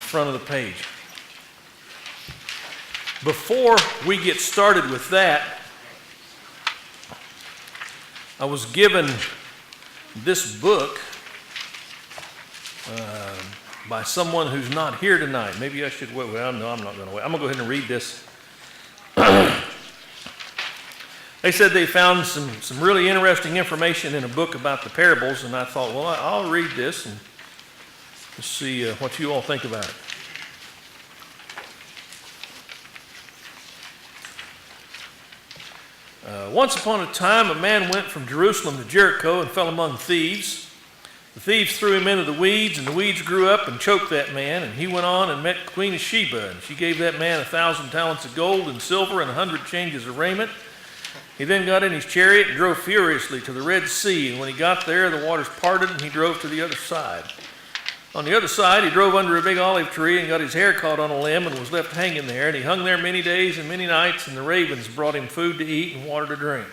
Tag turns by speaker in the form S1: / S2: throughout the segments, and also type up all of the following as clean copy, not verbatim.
S1: front of the page. Before we get started with that, I was given this book by someone who's not here tonight. Maybe I should wait. Well, no, I'm not going to wait. I'm going to go ahead and read this. They said they found some really interesting information in a book about the parables, and I thought, well, I'll read this and see what you all think about it. Once upon a time, a man went from Jerusalem to Jericho and fell among thieves. The thieves threw him into the weeds, and the weeds grew up and choked that man. And he went on and met Queen of Sheba, and she gave that man 1,000 talents of gold and silver and 100 changes of raiment. He then got in his chariot and drove furiously to the Red Sea. And when he got there, the waters parted, and he drove to the other side. On the other side, he drove under a big olive tree and got his hair caught on a limb and was left hanging there. And he hung there many days and many nights, and the ravens brought him food to eat and water to drink.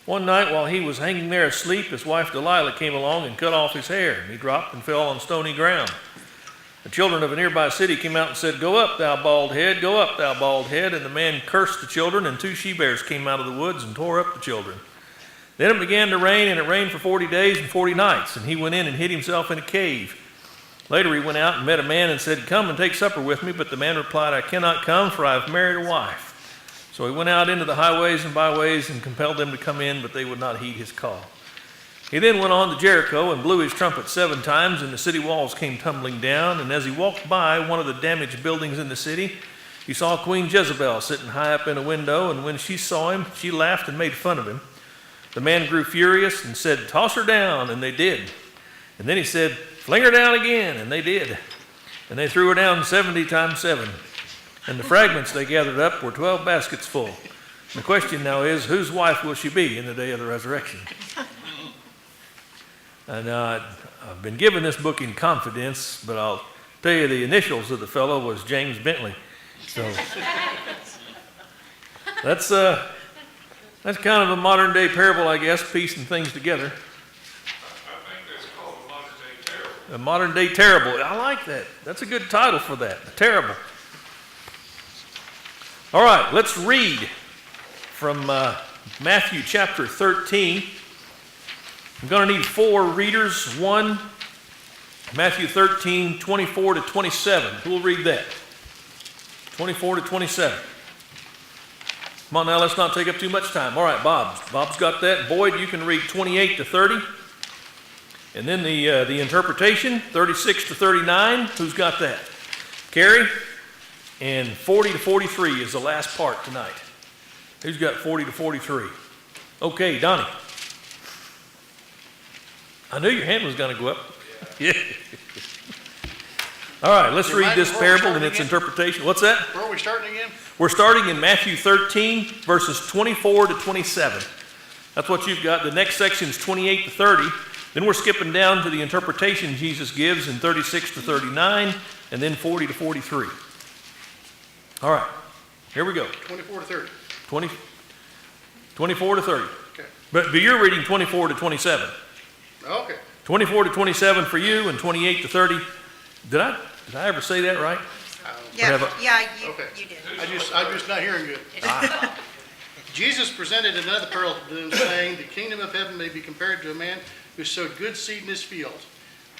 S1: One night while he was hanging there asleep, his wife Delilah came along and cut off his hair, and he dropped and fell on stony ground. The children of a nearby city came out and said, "Go up, thou bald head, go up, thou bald head." And the man cursed the children, and 2 she-bears came out of the woods and tore up the children. Then it began to rain, and it rained for 40 days and 40 nights, and he went in and hid himself in a cave. Later he went out and met a man and said, "Come and take supper with me." But the man replied, "I cannot come, for I have married a wife." So he went out into the highways and byways and compelled them to come in, but they would not heed his call. He then went on to Jericho and blew his trumpet 7 times, and the city walls came tumbling down. And as he walked by one of the damaged buildings in the city, he saw Queen Jezebel sitting high up in a window, and when she saw him, she laughed and made fun of him. The man grew furious and said, "Toss her down," and they did. And then he said, "Fling her down again," and they did. And they threw her down 70 times 7. And the fragments they gathered up were 12 baskets full. The question now is, whose wife will she be in the day of the resurrection? And I've been given this book in confidence, but I'll tell you the initials of the fellow was James Bentley. So that's kind of a modern day parable, I guess, piecing things together. A modern day terrible. I like that. That's a good title for that. A terrible. All right, let's read from Matthew chapter 13. I'm going to need 4 readers. 1, Matthew 13, 24 to 27. Who will read that? 24 to 27. Come on now, let's not take up too much time. All right, Bob's got that. Boyd, you can read 28 to 30. And then the interpretation, 36 to 39. Who's got that? Carrie? And 40 to 43 is the last part tonight. Who's got 40 to 43? Okay, Donnie. I knew your hand was going to go up. Yeah. All right, let's read this parable and its interpretation. What's that?
S2: Where are we starting again?
S1: We're starting in Matthew 13, verses 24 to 27. That's what you've got. The next section is 28 to 30. Then we're skipping down to the interpretation Jesus gives in 36 to 39, and then 40 to 43. All right, here we go.
S2: 24 to 30.
S1: 24 to 30.
S2: Okay.
S1: But you're reading 24 to 27.
S2: Okay.
S1: 24 to 27 for you, and 28 to 30. Did I ever say that right?
S3: Yeah,
S2: Okay.
S3: you did.
S2: I'm just not hearing good. Jesus presented another parable to them, saying, "The kingdom of heaven may be compared to a man who sowed good seed in his field.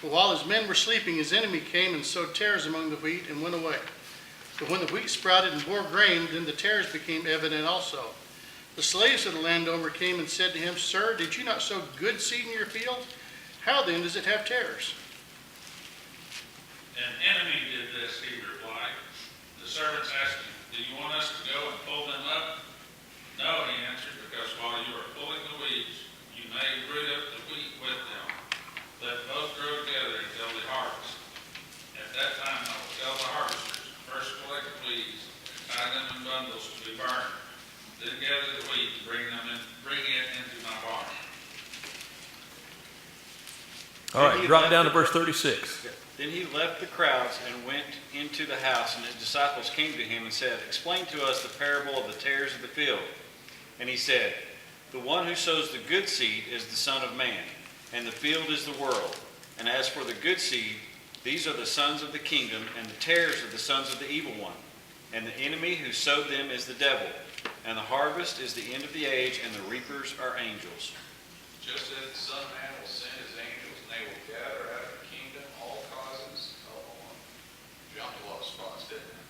S2: But while his men were sleeping, his enemy came and sowed tares among the wheat and went away. But when the wheat sprouted and bore grain, then the tares became evident also. The slaves of the landowner came and said to him, 'Sir, did you not sow good seed in your field? How then does it have tares?'
S4: An enemy did this," he replied. The servants asked him, "Do you want us to go and pull them up?" "No," he answered, "because while you are pulling the weeds, you may root up the wheat with them. Let both grow together until the harvest. At that time I will tell the harvesters, first collect the weeds, tie them in bundles to be burned. Then gather the wheat and bring it into my barn."
S1: All right, drop down to verse 36.
S5: Then he left the crowds and went into the house, and his disciples came to him and said, "Explain to us the parable of the tares of the field." And he said, "The one who sows the good seed is the Son of Man, and the field is the world. And as for the good seed, These are the sons of the kingdom, and the tares are the sons of the evil one. And the enemy who sowed them is the devil. And the harvest is the end of the age, and the reapers are angels.
S4: Just as the Son of Man will send his angels, and they will gather out of the kingdom all causes. Oh, jumped a lot of spots, didn't it?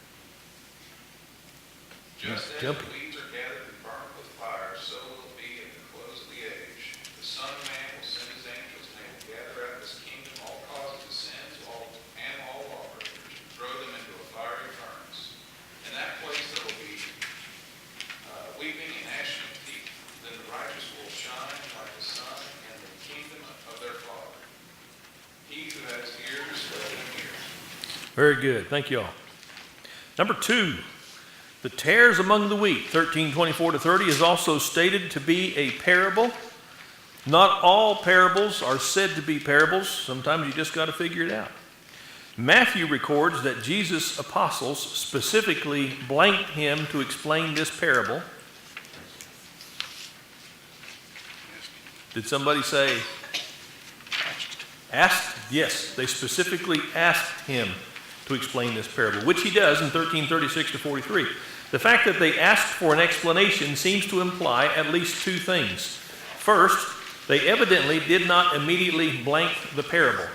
S4: Just as the weeds are gathered and burned with fire, so will it be at the close of the age. The Son of Man will send his angels, and they will gather out of his kingdom all causes of sins and all lawbreakers, and throw them into a fiery furnace. In that place there will be weeping and gnashing of teeth. Then the righteous will shine like the sun in the kingdom of their Father. He who has ears, let him hear.
S1: Very good. Thank you all. Number 2, the tares among the wheat, 13:24-30, is also stated to be a parable. Not all parables are said to be parables. Sometimes you just got to figure it out. Matthew records that Jesus' apostles specifically blanked him to explain this parable. Did somebody say asked? Yes, they specifically asked him to explain this parable, which he does in 13:36-43. The fact that they asked for an explanation seems to imply at least 2 things. First, they evidently did not immediately blank the parable.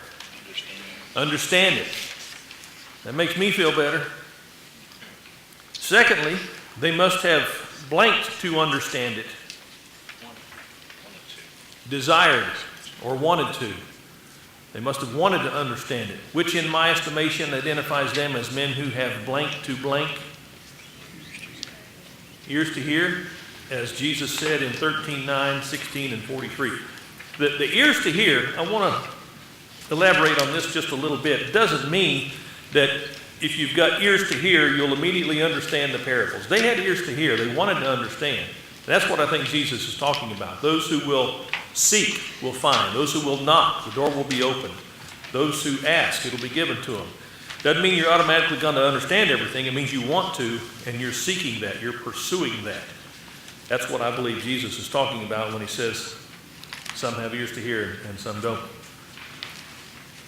S1: Understand it. That makes me feel better. Secondly, they must have blanked to understand it. Desired or wanted to. They must have wanted to understand it, which in my estimation identifies them as men who have blanked to blank. Ears to hear, as Jesus said in 13:9, 16, and 43. The ears to hear, I want to elaborate on this just a little bit. It doesn't mean that if you've got ears to hear, you'll immediately understand the parables. They had ears to hear. They wanted to understand. That's what I think Jesus is talking about. Those who will seek will find. Those who will knock, the door will be opened. Those who ask, it'll be given to them. Doesn't mean you're automatically going to understand everything. It means you want to, and you're seeking that. You're pursuing that. That's what I believe Jesus is talking about when he says some have ears to hear and some don't.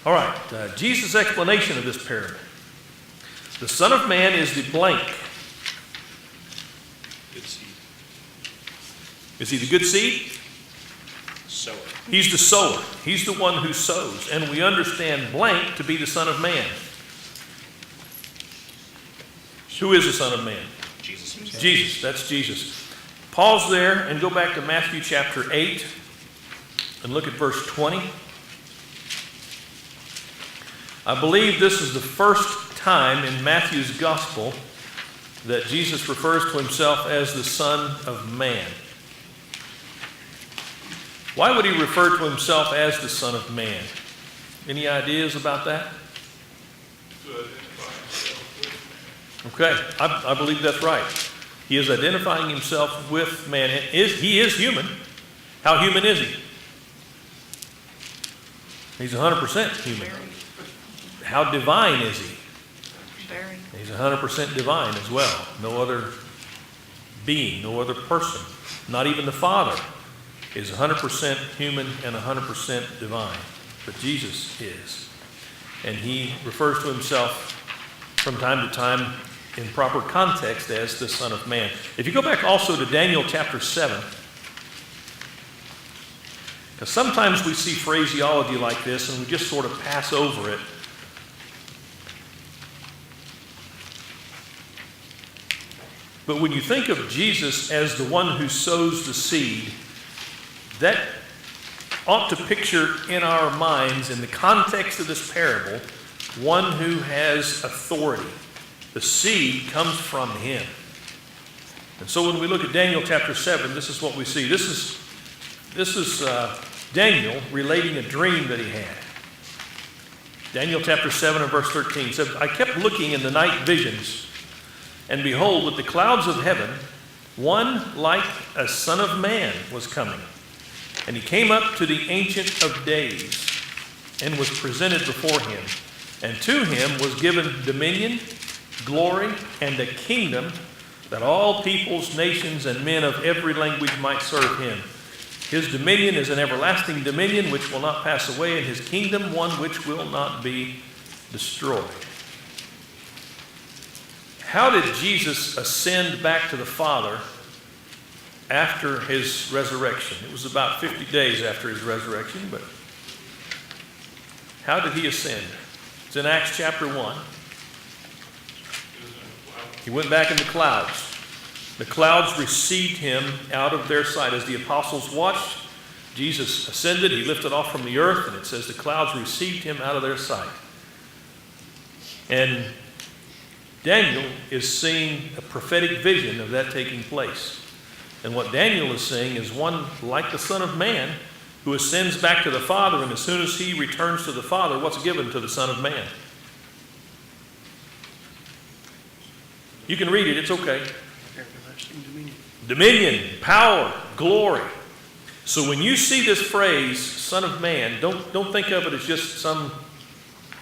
S1: All right, Jesus' explanation of this parable. The Son of Man is the blank.
S3: Good seed.
S1: Is he the good seed?
S3: Sower.
S1: He's the sower. He's the one who sows. And we understand blank to be the Son of Man. Who is the Son of Man?
S3: Jesus himself.
S1: Jesus. That's Jesus. Pause there and go back to Matthew chapter 8 and look at verse 20. I believe this is the first time in Matthew's gospel that Jesus refers to himself as the Son of Man. Why would he refer to himself as the Son of Man? Any ideas about that? Okay, I believe that's right. He is identifying himself with man. He is human. How human is he? He's 100% human. How divine is he?
S6: Very.
S1: He's 100% divine as well. No other being, no other person, not even the Father, is 100% human and 100% divine. But Jesus is. And he refers to himself from time to time in proper context as the Son of Man. If you go back also to Daniel chapter 7, because sometimes we see phraseology like this and we just sort of pass over it. But when you think of Jesus as the one who sows the seed, that ought to picture in our minds, in the context of this parable, one who has authority. The seed comes from him. And so when we look at Daniel chapter 7, this is what we see. This is Daniel relating a dream that he had. Daniel chapter 7 and verse 13 said, I kept looking in the night visions, and behold, with the clouds of heaven, one like a son of man was coming. And he came up to the Ancient of Days and was presented before him. And to him was given dominion, glory, and a kingdom that all peoples, nations, and men of every language might serve him. His dominion is an everlasting dominion which will not pass away, and his kingdom one which will not be destroyed. How did Jesus ascend back to the Father after his resurrection? It was about 50 days after his resurrection, but how did he ascend? It's in Acts chapter 1. He went back in the clouds. The clouds received him out of their sight. As the apostles watched, Jesus ascended. He lifted off from the earth, and it says the clouds received him out of their sight. And Daniel is seeing a prophetic vision of that taking place. And what Daniel is seeing is one like the Son of Man who ascends back to the Father, and as soon as he returns to the Father, what's given to the Son of Man? You can read it, it's okay.
S2: Everlasting dominion.
S1: Dominion, power, glory. So when you see this phrase, Son of Man, don't think of it as just some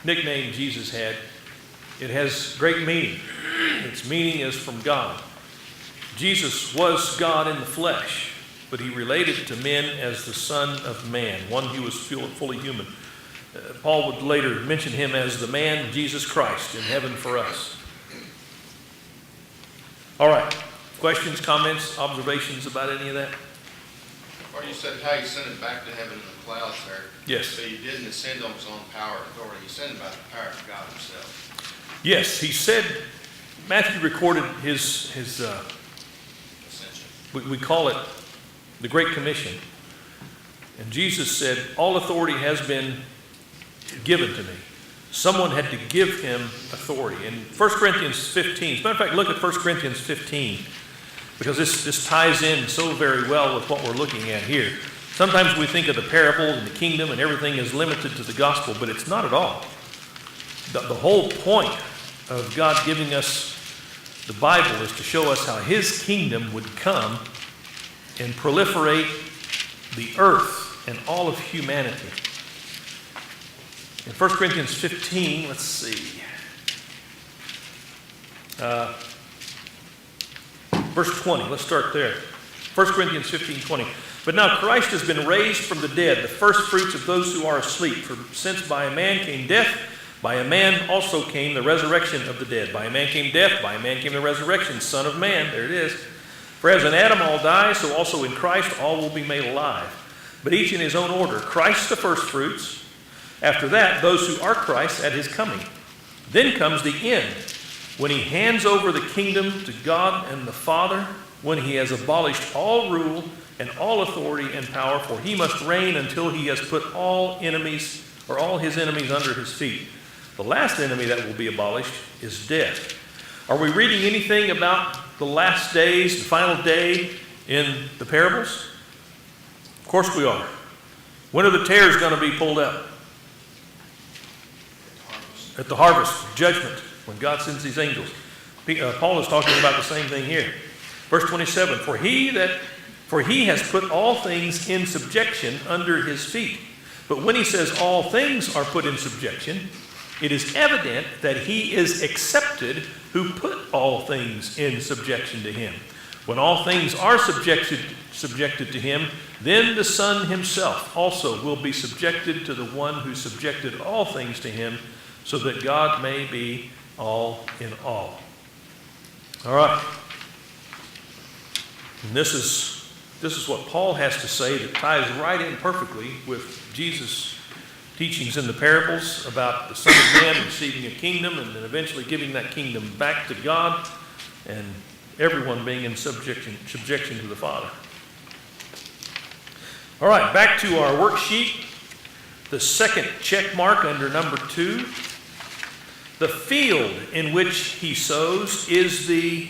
S1: nickname Jesus had. It has great meaning. Its meaning is from God. Jesus was God in the flesh, but he related to men as the Son of Man, one who was fully human. Paul would later mention him as the man Jesus Christ in heaven for us. All right. Questions, comments, observations about any of that?
S6: Or you said how he ascended back to heaven in the clouds there.
S1: Yes.
S6: So you didn't ascend on his own power and authority. He ascended by the power of God himself.
S1: Yes, he said, Matthew recorded his
S6: Ascension.
S1: we call it the Great Commission. And Jesus said, all authority has been given to me. Someone had to give him authority. In 1 Corinthians 15, as a matter of fact, look at 1 Corinthians 15, because this ties in so very well with what we're looking at here. Sometimes we think of the parable and the kingdom and everything is limited to the gospel, but it's not at all. The whole point of God giving us the Bible is to show us how his kingdom would come and proliferate the earth and all of humanity. In 1 Corinthians 15, let's see. Verse 20, let's start there. 1 Corinthians 15:20. But now Christ has been raised from the dead, the first fruits of those who are asleep. For since by a man came death, by a man also came the resurrection of the dead. By a man came death, by a man came the resurrection, Son of Man. There it is. For as in Adam all die, so also in Christ all will be made alive. But each in his own order. Christ the first fruits. After that, those who are Christ at his coming. Then comes the end, when he hands over the kingdom to God and the Father, when he has abolished all rule and all authority and power, for he must reign until he has put all enemies, or all his enemies under his feet. The last enemy that will be abolished is death. Are we reading anything about the last days, the final day in the parables? Of course we are. When are the tares going to be pulled up? At the harvest, judgment, when God sends these angels. Paul is talking about the same thing here. Verse 27, for he has put all things in subjection under his feet. But when he says all things are put in subjection, it is evident that he is accepted who put all things in subjection to him. When all things are subjected to him, then the Son himself also will be subjected to the one who subjected all things to him, so that God may be all in all. All right. And this is what Paul has to say that ties right in perfectly with Jesus' teachings in the parables about the Son of Man receiving a kingdom and then eventually giving that kingdom back to God and everyone being in subjection to the Father. All right, back to our worksheet. The second check mark under number 2. The field in which he sows is the...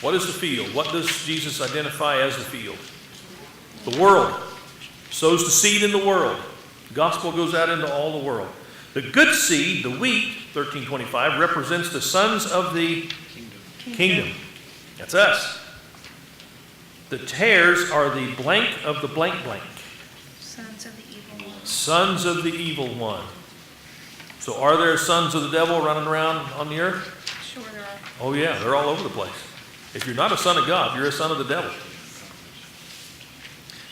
S1: What is the field? What does Jesus identify as the field? The world. Sows the seed in the world. The gospel goes out into all the world. The good seed, the wheat, 1325, represents the sons of the kingdom. That's us. The tares are the blank of the blank blank.
S3: Sons of the evil one.
S1: Sons of the evil one. So are there sons of the devil running around on the earth?
S3: Sure there are.
S1: Oh yeah, they're all over the place. If you're not a son of God, you're a son of the devil.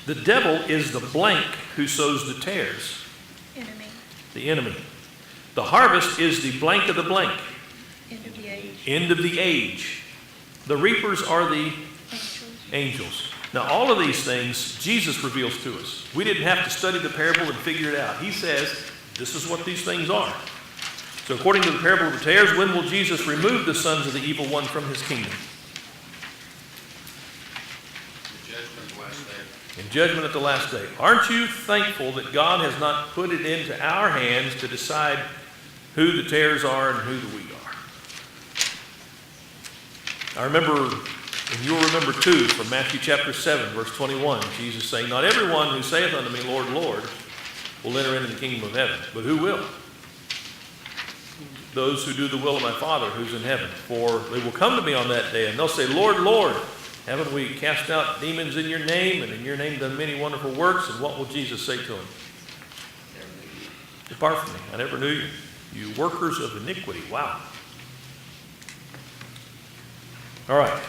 S1: The devil is the blank who sows the tares.
S3: Enemy.
S1: The enemy. The harvest is the blank of the blank.
S3: End of the age.
S1: End of the age. The reapers are the
S3: Angels.
S1: angels. Now, all of these things Jesus reveals to us. We didn't have to study the parable and figure it out. He says, this is what these things are. So according to the parable of the tares, when will Jesus remove the sons of the evil one from his kingdom?
S6: The judgment of the last day.
S1: In judgment at the last day. Aren't you thankful that God has not put it into our hands to decide who the tares are and who the wheat are? I remember, and you'll remember too, from Matthew chapter 7, verse 21, Jesus saying, not everyone who saith unto me, Lord, Lord, will enter into the kingdom of heaven, but who will? Those who do the will of my Father who's in heaven. For they will come to me on that day, and they'll say, Lord, Lord, haven't we cast out demons in your name, and in your name done many wonderful works? And what will Jesus say to them? Depart from me, I never knew you, you workers of iniquity. Wow. All right.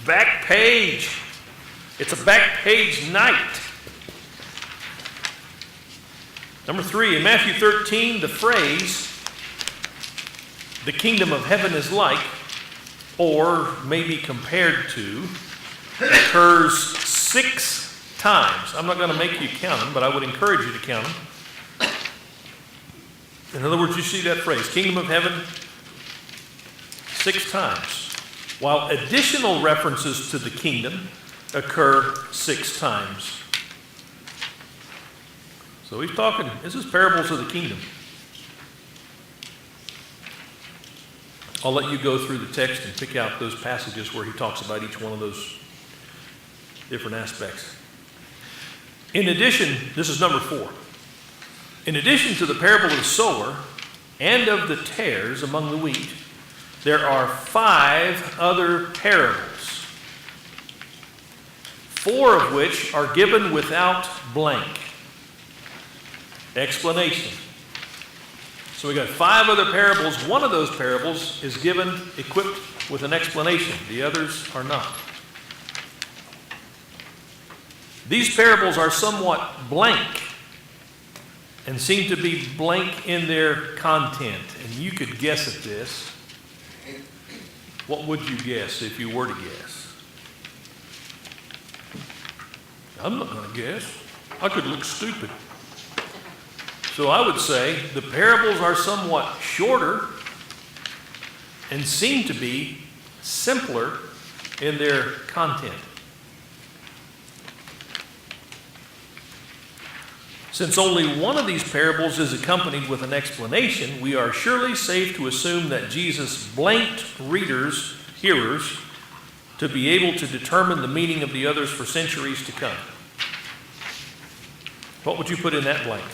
S1: Back page. It's a back page night. Number 3, in Matthew 13, the phrase, the kingdom of heaven is like, or maybe compared to, occurs 6 times. I'm not going to make you count them, but I would encourage you to count them. In other words, you see that phrase, kingdom of heaven, 6 times, while additional references to the kingdom occur 6 times. So he's talking, this is parables of the kingdom. I'll let you go through the text and pick out those passages where he talks about each one of those different aspects. In addition, this is number 4. In addition to the parable of the sower and of the tares among the wheat, there are 5 other parables, 4 of which are given without blank. Explanation. So we got 5 other parables. One of those parables is given equipped with an explanation. The others are not. These parables are somewhat blank and seem to be blank in their content. And you could guess at this. What would you guess if you were to guess? I'm not going to guess. I could look stupid. So I would say the parables are somewhat shorter and seem to be simpler in their content. Since only one of these parables is accompanied with an explanation, we are surely safe to assume that Jesus blanked hearers, to be able to determine the meaning of the others for centuries to come. What would you put in that blank?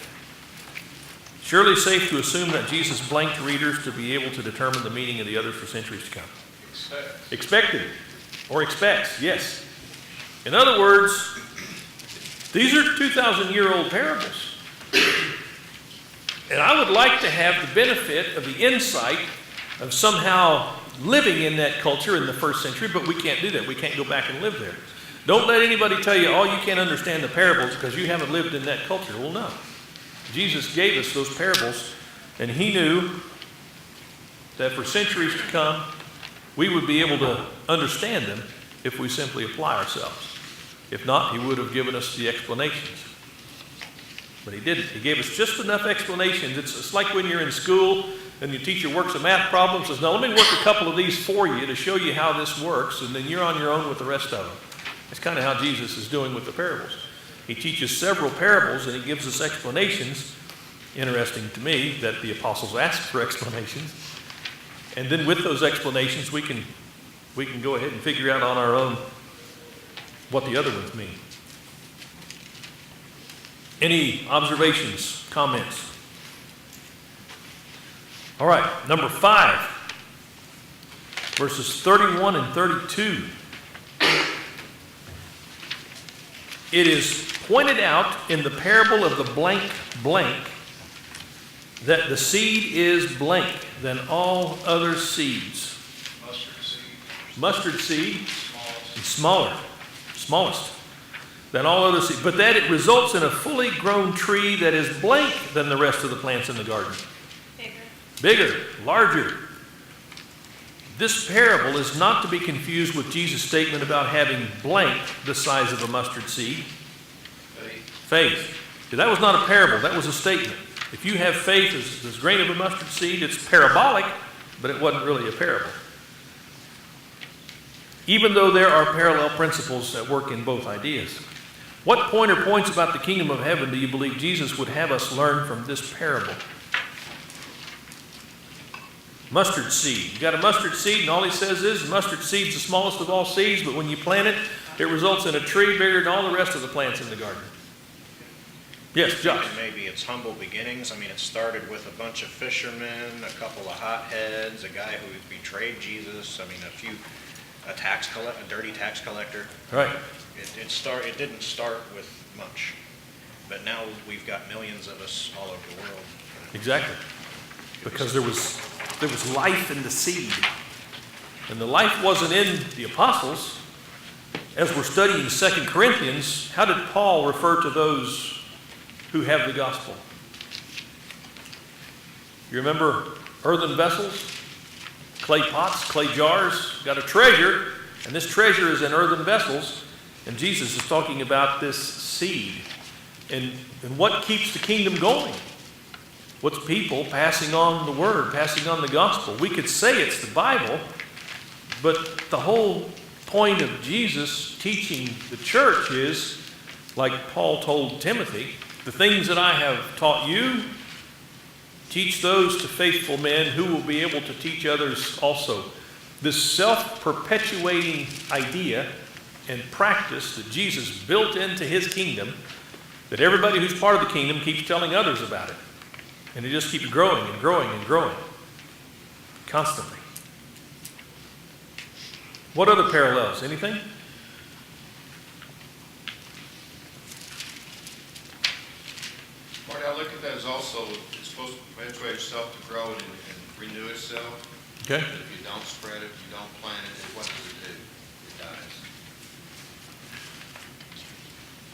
S1: Surely safe to assume that Jesus blanked readers to be able to determine the meaning of the others for centuries to come. Expected. Or expects, yes. In other words, these are 2,000-year-old parables. And I would like to have the benefit of the insight of somehow living in that culture in the first century, but we can't do that. We can't go back and live there. Don't let anybody tell you, oh, you can't understand the parables because you haven't lived in that culture. Well, no. Jesus gave us those parables, and he knew that for centuries to come, we would be able to understand them if we simply apply ourselves. If not, he would have given us the explanations. But he didn't. He gave us just enough explanations. It's like when you're in school and your teacher works a math problem and says, now let me work a couple of these for you to show you how this works, and then you're on your own with the rest of them. That's kind of how Jesus is doing with the parables. He teaches several parables and he gives us explanations. Interesting to me that the apostles asked for explanations. And then with those explanations, we can go ahead and figure out on our own what the other ones mean. Any observations, comments? All right, number 5, verses 31 and 32. It is pointed out in the parable of the blank blank that the seed is blank than all other seeds.
S6: Mustard seed.
S1: Mustard seed
S6: Smallest.
S1: is smallest. than all other seeds, but that it results in a fully grown tree that is blank than the rest of the plants in the garden. Bigger, larger. This parable is not to be confused with Jesus' statement about having blank the size of a mustard seed. Faith. That was not a parable, that was a statement. If you have faith as grain of a mustard seed, it's parabolic, but it wasn't really a parable. Even though there are parallel principles at work in both ideas. What point or points about the kingdom of heaven do you believe Jesus would have us learn from this parable? Mustard seed. You got a mustard seed, and all he says is mustard seed's the smallest of all seeds, but when you plant it, it results in a tree bigger than all the rest of the plants in the garden. Yes, Josh.
S7: Maybe it's humble beginnings. I mean, it started with a bunch of fishermen, a couple of hotheads, a guy who betrayed Jesus. I mean, a dirty tax collector.
S1: Right.
S7: It didn't start with much, but now we've got millions of us all over the world.
S1: Exactly. Because there was life in the seed. And the life wasn't in the apostles. As we're studying 2 Corinthians, how did Paul refer to those who have the gospel? You remember earthen vessels, clay pots, clay jars, got a treasure, and this treasure is in earthen vessels, and Jesus is talking about this seed. And what keeps the kingdom going? What's people passing on the word, passing on the gospel? We could say it's the Bible, but the whole point of Jesus teaching the church is, like Paul told Timothy, the things that I have taught you, teach those to faithful men who will be able to teach others also. This self-perpetuating idea and practice that Jesus built into his kingdom, that everybody who's part of the kingdom keeps telling others about it. And it just keeps growing and growing and growing. Constantly. What other parallels? Anything?
S6: Marty, I look at that as also, it's supposed to perpetuate itself, to grow and renew itself.
S1: Okay.
S6: But if you don't spread it, if you don't plant it, what does it do? It dies.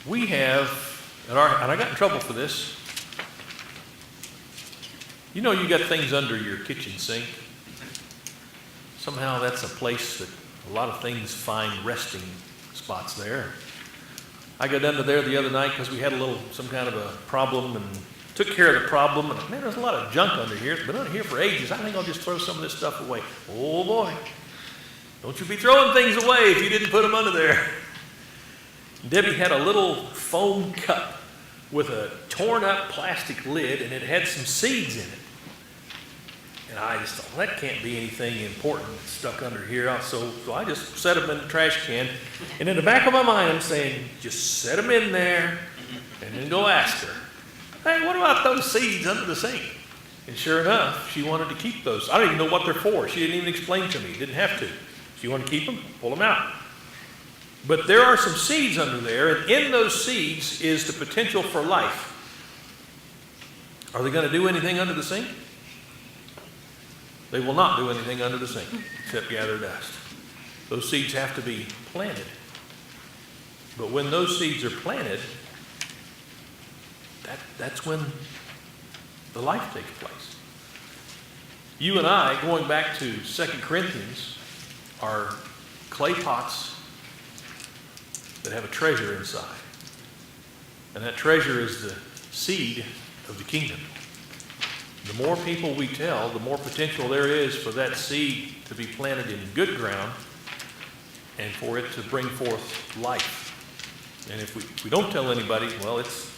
S1: We have, and I got in trouble for this. You know, you got things under your kitchen sink. Somehow that's a place that a lot of things find resting spots there. I got under there the other night because we had some kind of a problem, and took care of the problem. And man, there's a lot of junk under here. It's been under here for ages. I think I'll just throw some of this stuff away. Oh boy, don't you be throwing things away if you didn't put them under there. Debbie had a little foam cup with a torn up plastic lid, and it had some seeds in it. And I just thought, well, that can't be anything important stuck under here. So I just set them in the trash can. And in the back of my mind, I'm saying, just set them in there and then go ask her, hey, what about those seeds under the sink? And sure enough, she wanted to keep those. I don't even know what they're for. She didn't even explain to me. Didn't have to. She wanted to keep them, pull them out. But there are some seeds under there, and in those seeds is the potential for life. Are they going to do anything under the sink? They will not do anything under the sink except gather dust. Those seeds have to be planted. But when those seeds are planted, that's when the life takes place. You and I, going back to 2 Corinthians, are clay pots that have a treasure inside. And that treasure is the seed of the kingdom. The more people we tell, the more potential there is for that seed to be planted in good ground and for it to bring forth life. And if we don't tell anybody, well, it's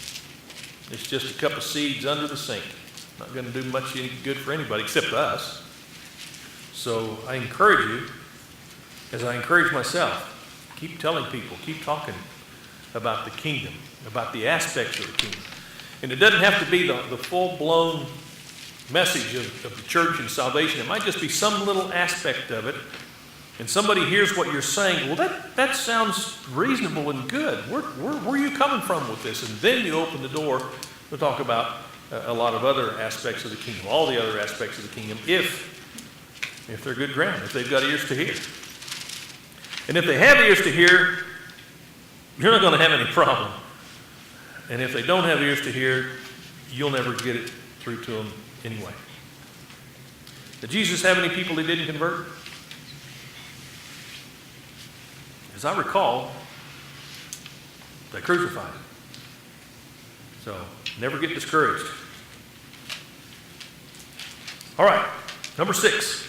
S1: just a cup of seeds under the sink. Not going to do much any good for anybody except us. So I encourage you, as I encourage myself, keep telling people, keep talking about the kingdom, about the aspects of the kingdom. And it doesn't have to be the full-blown message of the church and salvation. It might just be some little aspect of it, and somebody hears what you're saying. Well, that sounds reasonable and good. Where are you coming from with this? And then you open the door to talk about a lot of other aspects of the kingdom, all the other aspects of the kingdom, if they're good ground, if they've got ears to hear. And if they have ears to hear, you're not going to have any problem. And if they don't have ears to hear, you'll never get it through to them anyway. Did Jesus have any people he didn't convert? As I recall, they crucified him. So never get discouraged. All right, number 6,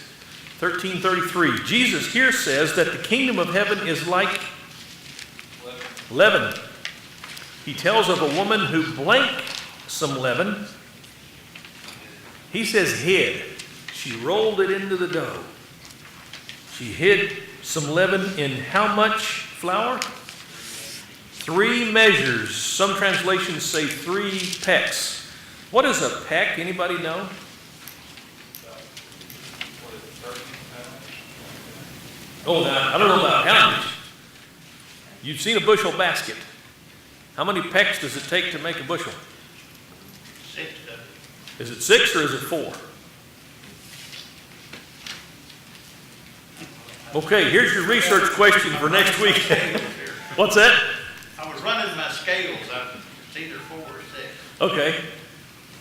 S1: 1333. Jesus here says that the kingdom of heaven is like leaven. He tells of a woman who blank some leaven. He says hid. She rolled it into the dough. She hid some leaven in how much flour? 3 measures. Some translations say 3 pecks. What is a peck? Anybody know? Oh, now, I don't know about poundage. You've seen a bushel basket. How many pecks does it take to make a bushel?
S2: 6.
S1: Is it 6 or is it 4? Okay, here's your research question for next week. What's that?
S8: I was running my scales. It's either 4 or 6.
S1: Okay.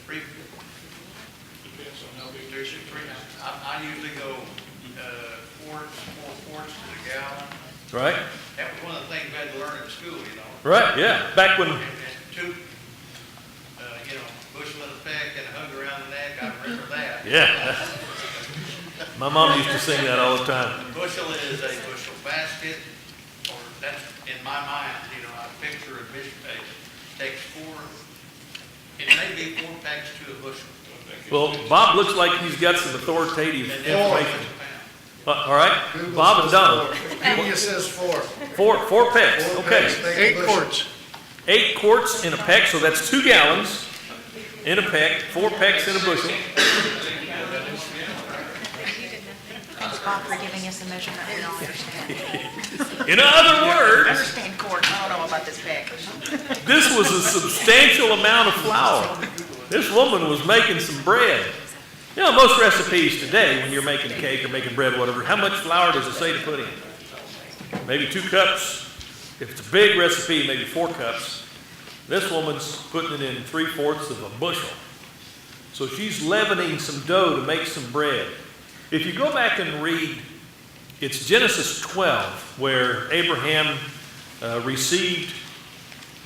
S8: Depends on how big there's 3. I usually go 4 quarts to the gallon.
S1: Right.
S8: That was one of the things we had to learn in school, you know.
S1: Right, yeah. Back when,
S8: And 2, bushel and a peck and a hug around the neck. I remember that.
S1: yeah. My mom used to sing that all the time.
S8: A bushel is a bushel basket, or that's in my mind, I picture a bushel takes 4, it may be 4 packs to a bushel.
S1: Well, Bob looks like he's got some authoritative
S8: And then
S1: information. All right, Bob and Donald.
S9: Media says 4.
S1: 4 pecks.
S9: 4
S1: Okay.
S9: pecks make a
S2: 8
S9: bushel.
S2: quarts.
S1: 8 quarts in a peck, so that's 2 gallons in a peck. 4 pecks in a bushel.
S3: Thanks, Bob, for giving us a measurement we don't understand.
S1: In other
S3: I
S1: words,
S3: understand quarts, I don't know about this peck.
S1: this was a substantial amount of flour. This woman was making some bread. Most recipes today, when you're making cake or making bread, whatever, how much flour does it say to put in? Maybe 2 cups. If it's a big recipe, maybe 4 cups. This woman's putting it in 3/4 of a bushel. So she's leavening some dough to make some bread. If you go back and read, it's Genesis 12, where Abraham received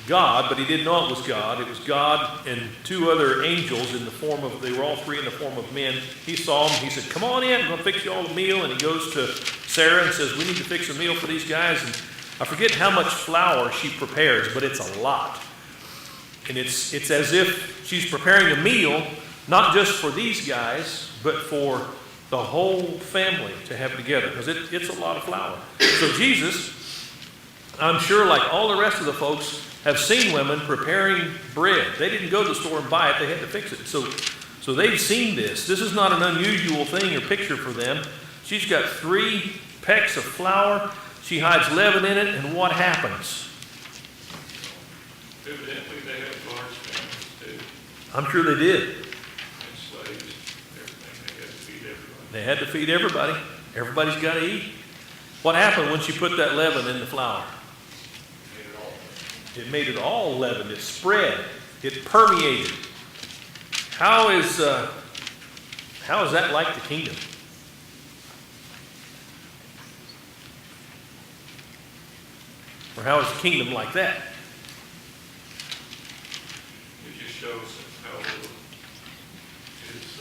S1: God, but he didn't know it was God. It was God and 2 other angels in the form of, they were all 3 in the form of men. He saw them. He said, come on in, I'm going to fix you all a meal. And he goes to Sarah and says, we need to fix a meal for these guys. And I forget how much flour she prepares, but it's a lot. And it's as if she's preparing a meal, not just for these guys, but for the whole family to have together, because it's a lot of flour. So Jesus, I'm sure like all the rest of the folks, have seen women preparing bread. They didn't go to the store and buy it, they had to fix it. So they've seen this. This is not an unusual thing or picture for them. She's got 3 pecks of flour. She hides leaven in it, and what happens?
S4: Evidently, they had large families too,
S1: I'm sure they did.
S4: and slaves, everything.
S1: They
S4: They had to feed everybody.
S1: had to feed everybody. Everybody's got to eat. What happened when she put that leaven in the flour? It made it all leavened. It spread. It permeated. How is that like the kingdom? Or how is the kingdom like that?
S4: It just shows how little is,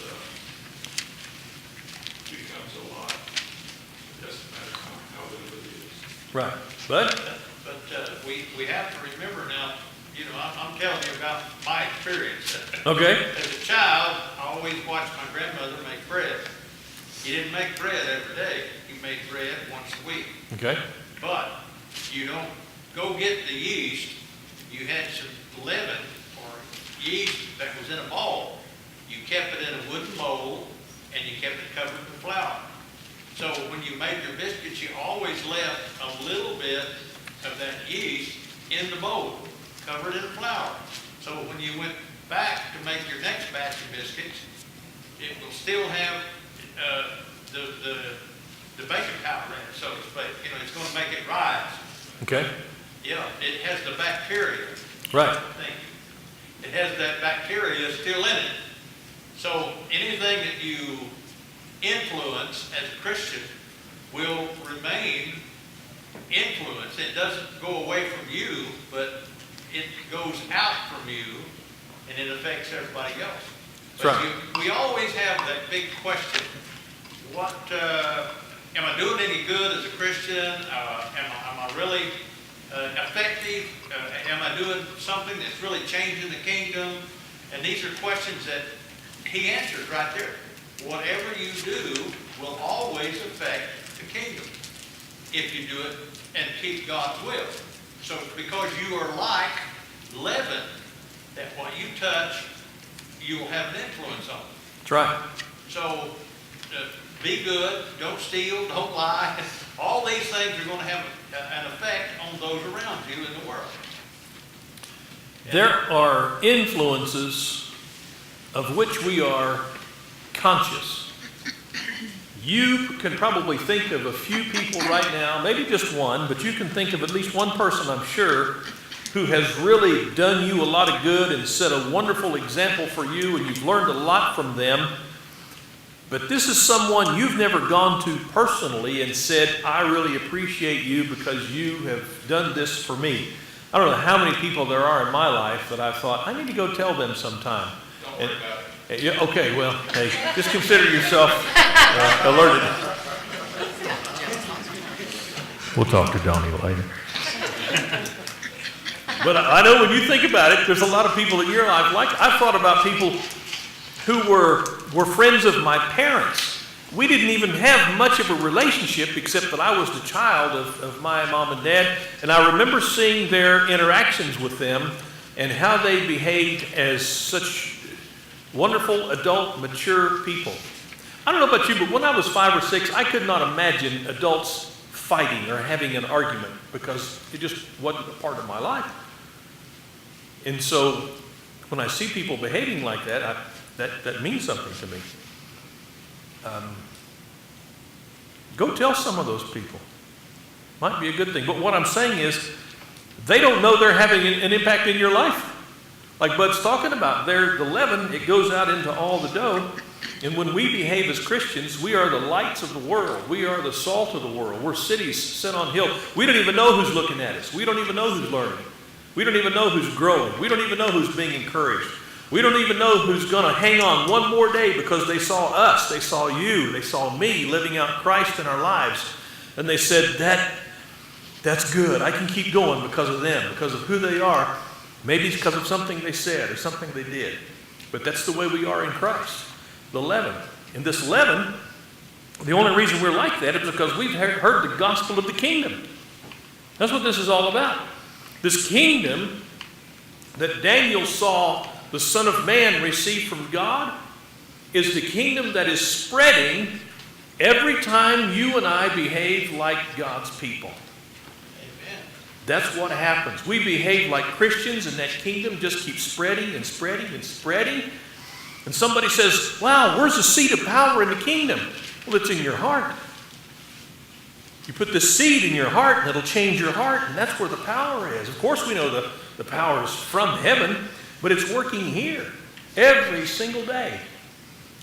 S4: becomes a lot. It doesn't matter how little it is.
S1: Right. But
S8: But we have to remember now, I'm telling you about my experience.
S1: okay.
S8: As a child, I always watched my grandmother make bread. You didn't make bread every day. You made bread once a week.
S1: Okay.
S8: But you don't go get the yeast. You had some leaven or yeast that was in a bowl. You kept it in a wooden bowl and you kept it covered with flour. So when you made your biscuits, you always left a little bit of that yeast in the bowl, covered in flour. So when you went back to make your next batch of biscuits, it will still have the baking powder in it, so to speak. It's going to make it rise.
S1: Okay.
S8: Yeah, it has the bacteria.
S1: Right.
S8: Thank you. It has that bacteria still in it. So anything that you influence as a Christian will remain influence. It doesn't go away from you, but it goes out from you, and it affects everybody else. But
S1: That's right.
S8: we always have that big question: what am I doing any good as a Christian? Am I really effective? Am I doing something that's really changing the kingdom? And these are questions that he answers right there. Whatever you do will always affect the kingdom if you do it and keep God's will. So because you are like leaven, that what you touch, you will have an influence on.
S1: That's right.
S8: So be good, don't steal, don't lie. All these things are going to have an effect on those around you in the world.
S1: There are influences of which we are conscious. You can probably think of a few people right now, maybe just one, but you can think of at least one person, I'm sure, who has really done you a lot of good and set a wonderful example for you, and you've learned a lot from them. But this is someone you've never gone to personally and said, I really appreciate you because you have done this for me. I don't know how many people there are in my life that I've thought, I need to go tell them sometime.
S8: Don't worry about it.
S1: Yeah, okay, well, hey, just consider yourself alerted. We'll talk to Donnie later. But I know when you think about it, there's a lot of people in your life, like I've thought about people who were friends of my parents. We didn't even have much of a relationship except that I was the child of my mom and dad. And I remember seeing their interactions with them and how they behaved as such wonderful, adult, mature people. I don't know about you, but when I was 5 or 6, I could not imagine adults fighting or having an argument because it just wasn't a part of my life. And so when I see people behaving like that, that means something to me. Go tell some of those people. Might be a good thing. But what I'm saying is, they don't know they're having an impact in your life. Like Bud's talking about, they're the leaven, it goes out into all the dough. And when we behave as Christians, we are the lights of the world. We are the salt of the world. We're cities set on hill. We don't even know who's looking at us. We don't even know who's learning. We don't even know who's growing. We don't even know who's being encouraged. We don't even know who's going to hang on one more day because they saw us, they saw you, they saw me living out Christ in our lives. And they said, that's good. I can keep going because of them, because of who they are. Maybe it's because of something they said or something they did. But that's the way we are in Christ. The leaven. And this leaven, the only reason we're like that is because we've heard the gospel of the kingdom. That's what this is all about. This kingdom that Daniel saw the Son of Man receive from God is the kingdom that is spreading every time you and I behave like God's people.
S8: Amen.
S1: That's what happens. We behave like Christians, and that kingdom just keeps spreading and spreading and spreading. And somebody says, wow, where's the seat of power in the kingdom? Well, it's in your heart. You put the seed in your heart, and it'll change your heart, and that's where the power is. Of course, we know the power is from heaven, but it's working here every single day.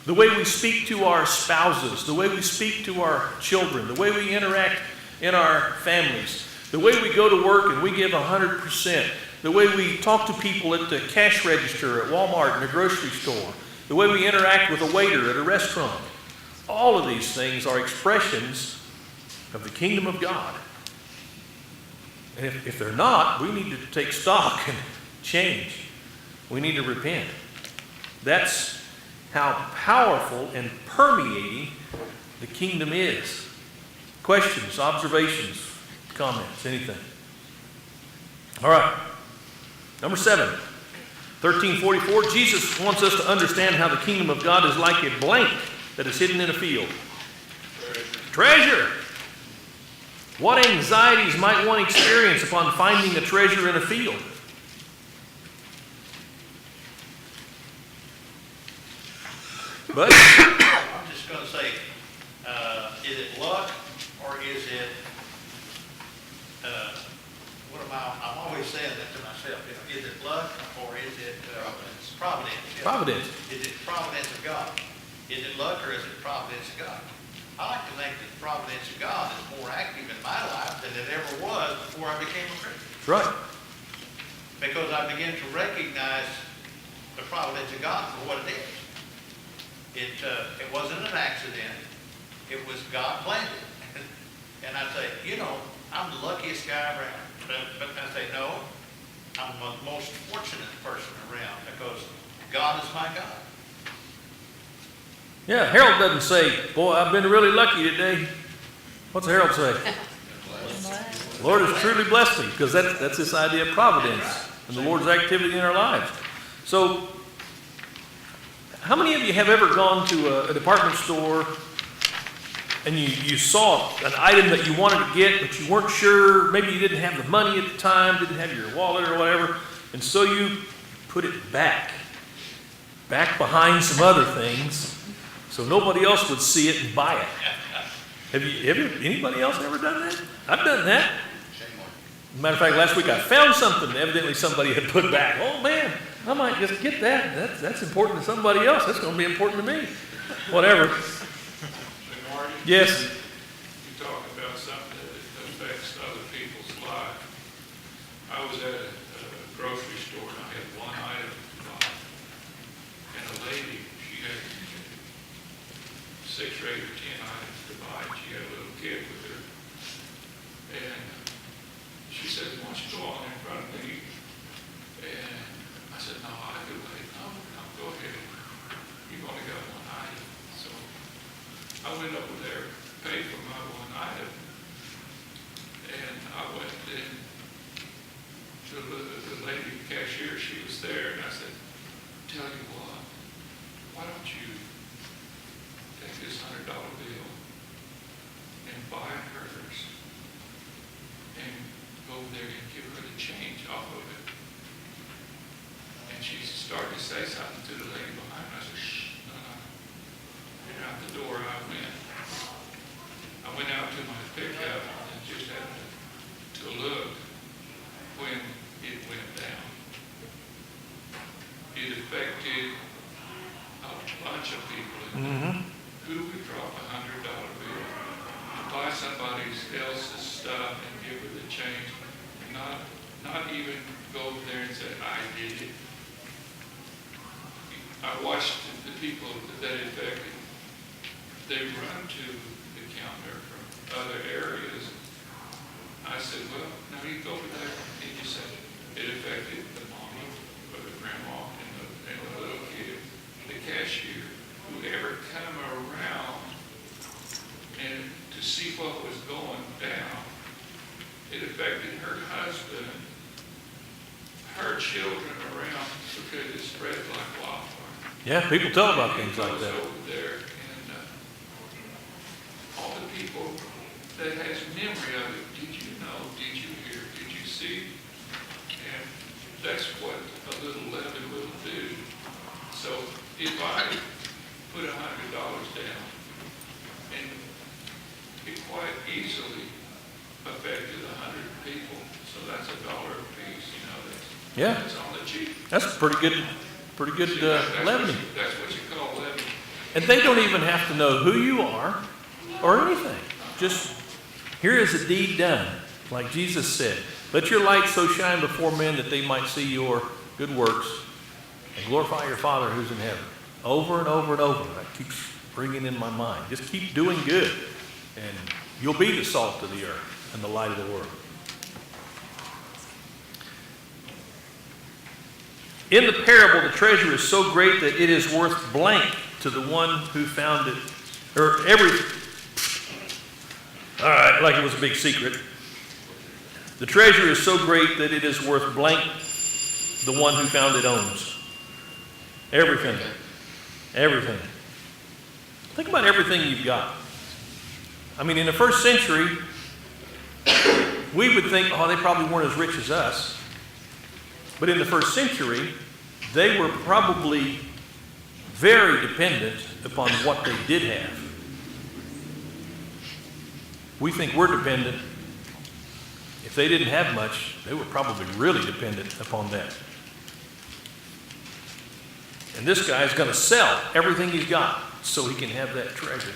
S1: The way we speak to our spouses, the way we speak to our children, the way we interact in our families, the way we go to work and we give 100%, the way we talk to people at the cash register at Walmart and the grocery store, the way we interact with a waiter at a restaurant. All of these things are expressions of the kingdom of God. And if they're not, we need to take stock and change. We need to repent. That's how powerful and permeating the kingdom is. Questions, observations, comments, anything? All right. Number 7, 1344. Jesus wants us to understand how the kingdom of God is like a blank that is hidden in a field. Treasure. What anxieties might one experience upon finding a treasure in a field? But
S8: I'm just going to say, is it luck or is it I'm always saying that to myself, is it luck or is it providence?
S1: Providence.
S8: Is it providence of God? Is it luck or is it providence of God? I like to think that the providence of God is more active in my life than it ever was before I became a Christian.
S1: That's right.
S8: Because I began to recognize the providence of God for what it is. It wasn't an accident. It was God planned it. And I say, I'm the luckiest guy around. But I say, no, I'm the most fortunate person around because God is my God.
S1: Yeah, Harold doesn't say, boy, I've been really lucky today. What's Harold say? The Lord has truly blessed me, because that's this idea of providence and the Lord's activity in our lives. So, how many of you have ever gone to a department store and you saw an item that you wanted to get, but you weren't sure, maybe you didn't have the money at the time, didn't have your wallet or whatever, and so you put it back behind some other things, so nobody else would see it and buy it. Have anybody else ever done that? I've done that. Matter of fact, last week I found something evidently somebody had put back. Oh man, I might just get that. That's important to somebody else. That's going to be important to me. Whatever.
S4: Hey, Marty?
S1: Yes.
S4: You talk about something that affects other people's lives. I was at a grocery store and I had one item to buy. And a lady, she had 6 or 8 or 10 items to buy. And she had a little kid with her. And she said, why don't you go on in front of me? And I said, no, I can wait. No, go ahead. You've only got one item. So I went over there, paid for my one item. And I went in to the lady cashier, she was there, and I said, tell you what, why don't you take this $100 bill and buy hers and go there and give her the change off of it. And she started to say something to the lady behind me. I said, shh, no. And out the door I went. I went out to my pickup and just happened to look when it went down. It affected a bunch of people. Who would drop $100 bill to buy somebody else's stuff and give her the change? Not even go over there and say, I did it. I watched the people that it affected. They run to the counter from other areas. I said, well, now you go over there and you say, it affected the mama or the grandma and the little kid, the cashier, whoever come around and to see what was going down. It affected her husband, her children around, because it spread like wildfire.
S1: Yeah, people tell about things like that.
S4: Over there, and all the people that has memory of it, did you know, did you hear, did you see? And that's what a little leaven will do. So if I put $100 down, and it quite easily affected 100 people, so that's $1 a piece, that's on the cheap.
S1: That's pretty good leavening.
S4: That's what you call leavening.
S1: And they don't even have to know who you are or anything. Just, here is a deed done, like Jesus said. Let your light so shine before men that they might see your good works and glorify your Father who's in heaven. Over and over and over. That keeps bringing in my mind. Just keep doing good, and you'll be the salt of the earth and the light of the world. In the parable, the treasure is so great that it is worth blank to the one who found it, or all right, like it was a big secret. The treasure is so great that it is worth blank the one who found it owns. Everything. Everything. Think about everything you've got. I mean, in the first century, we would think, oh, they probably weren't as rich as us. But in the first century, they were probably very dependent upon what they did have. We think we're dependent If they didn't have much, they were probably really dependent upon that. And this guy is going to sell everything he's got so he can have that treasure.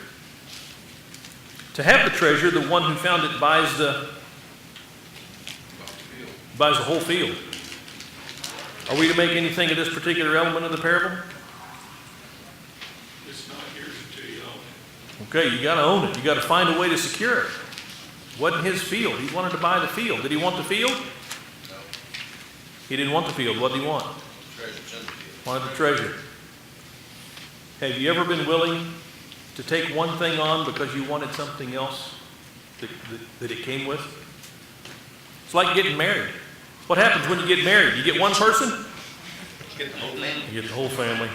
S1: To have the treasure, the one who found it buys the whole field. Are we to make anything of this particular element of the parable?
S4: It's not yours until you own it.
S1: Okay, you got to own it. You got to find a way to secure it. It wasn't his field. He wanted to buy the field. Did he want the field?
S6: No,
S1: He didn't want the field. What did he want?
S6: treasure's in the field.
S1: Wanted the treasure. Have you ever been willing to take one thing on because you wanted something else that it came with? It's like getting married. What happens when you get married? You get one person?
S6: Get the whole family.
S1: You get the whole family.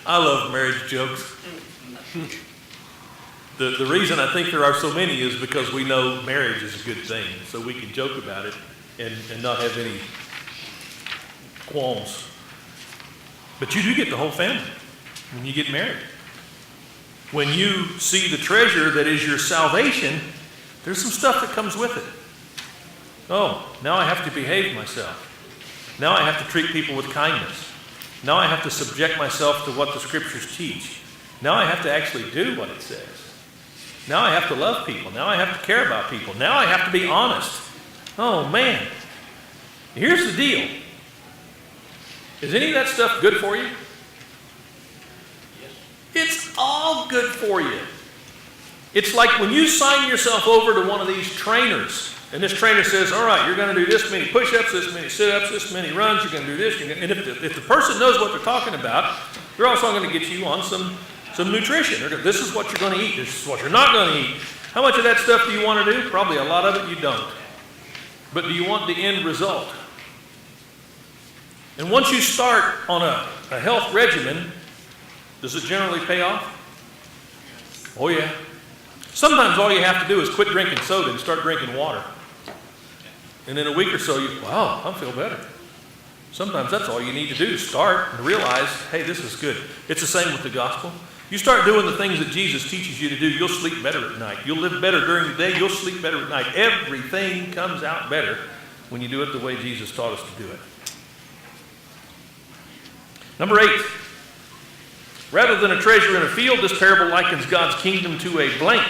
S1: I love marriage jokes. The reason I think there are so many is because we know marriage is a good thing, so we can joke about it and not have any qualms. But you do get the whole family when you get married. When you see the treasure that is your salvation, there's some stuff that comes with it. Oh, now I have to behave myself. Now I have to treat people with kindness. Now I have to subject myself to what the scriptures teach. Now I have to actually do what it says. Now I have to love people. Now I have to care about people. Now I have to be honest. Oh man. Here's the deal. Is any of that stuff good for you?
S8: Yes.
S1: It's all good for you. It's like when you sign yourself over to one of these trainers, and this trainer says, all right, you're going to do this many push-ups, this many sit-ups, this many runs, you're going to do this. And if the person knows what they're talking about, they're also going to get you on some nutrition. This is what you're going to eat. This is what you're not going to eat. How much of that stuff do you want to do? Probably a lot of it you don't. But do you want the end result? And once you start on a health regimen, does it generally pay off? Oh yeah. Sometimes all you have to do is quit drinking soda and start drinking water. And in a week or so, wow, I feel better. Sometimes that's all you need to do, start and realize, hey, this is good. It's the same with the gospel. You start doing the things that Jesus teaches you to do, you'll sleep better at night. You'll live better during the day, you'll sleep better at night. Everything comes out better when you do it the way Jesus taught us to do it. Number 8. Rather than a treasure in a field, this parable likens God's kingdom to a blank.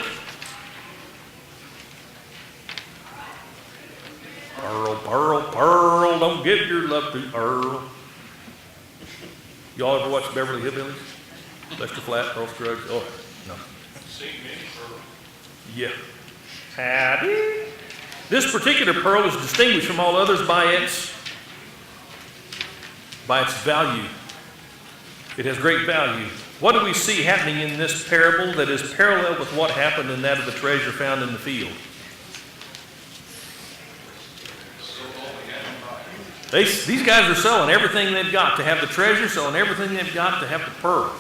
S1: Pearl, pearl, pearl, don't give your love to Earl. Y'all ever watch Beverly Hillbillies? Lester Flatt, Earl Scruggs? Oh, no.
S4: Seen many pearls.
S1: Yeah. Howdy. This particular pearl is distinguished from all others by its value. It has great value. What do we see happening in this parable that is parallel with what happened in that of the treasure found in the field? These guys are selling everything they've got to have the treasure, selling everything they've got to have the pearl.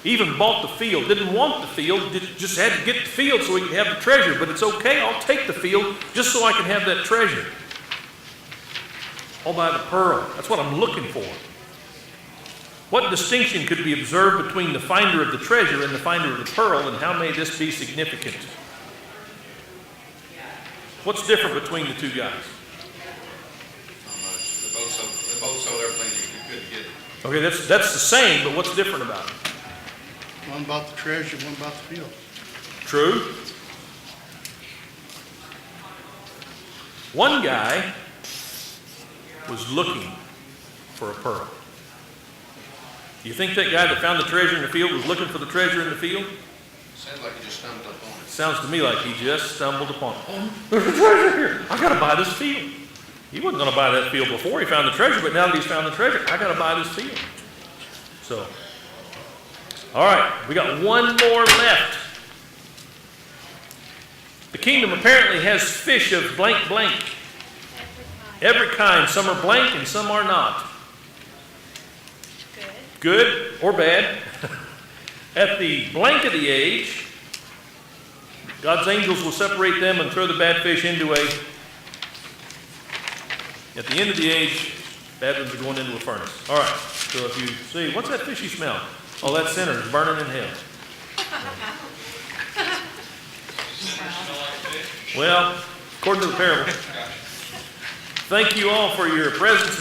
S1: Even bought the field, didn't want the field, just had to get the field so he could have the treasure. But it's okay, I'll take the field just so I can have that treasure. I'll buy the pearl. That's what I'm looking for. What distinction could be observed between the finder of the treasure and the finder of the pearl, and how may this be significant? What's different between the two guys?
S6: They both sold everything you could get.
S1: Okay, that's the same, but what's different about it?
S2: One bought the treasure, one bought the field.
S1: True. One guy was looking for a pearl. Do you think that guy that found the treasure in the field was looking for the treasure in the field?
S6: Sounds like you just stumbled up on it.
S1: Sounds to me like he just stumbled upon it. Oh, there's a treasure here. I got to buy this field. He wasn't going to buy that field before he found the treasure, but now that he's found the treasure, I got to buy this field. So, all right, we got one more left. The kingdom apparently has fish of blank blank. Every kind. Some are blank and some are not. Good or bad. At the blank of the age, God's angels will separate them and throw the bad fish into a... At the end of the age, bad ones are going into a furnace. All right, so if you see, what's that fishy smell? Oh, that sinner is burning in hell. Well, according to the parable. Thank you all for your presence.